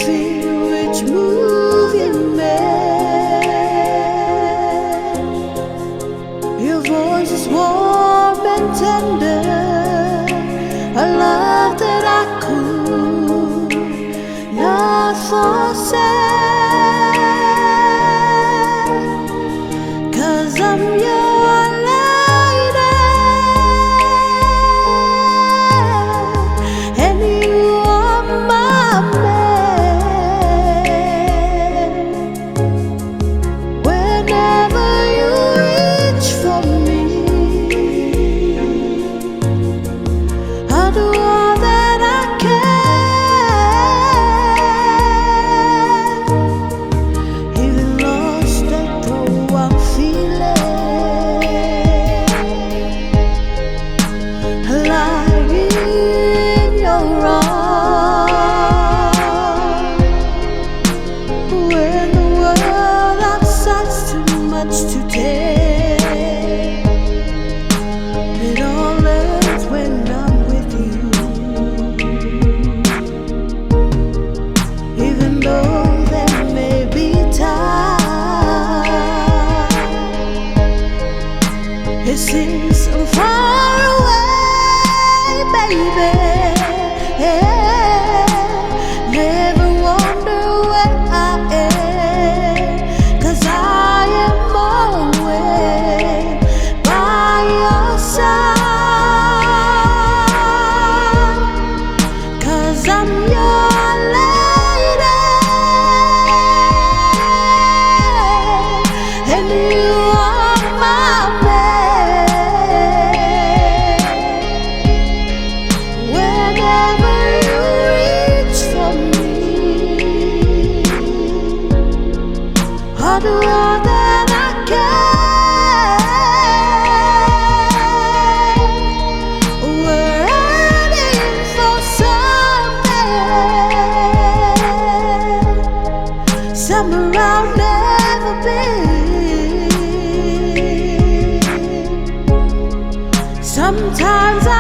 feel which move you made. Your voice is warm and tender, a love that I could not forsake. 'Cause I'm your lady, and you are my man. Whenever you reach for me, I'll do all that I can. Even lost and though I'm feeling lying in your arms, when the world outside's too much to take. It all ends when I'm with you. Even though there may be time, it seems I'm far away, baby. Never wonder where I am, 'cause I am always by your side. 'Cause I'm your lady, and you are my man. Whenever you reach for me, I'll do all that I can. We're heading for something somewhere I'll never be. Sometimes I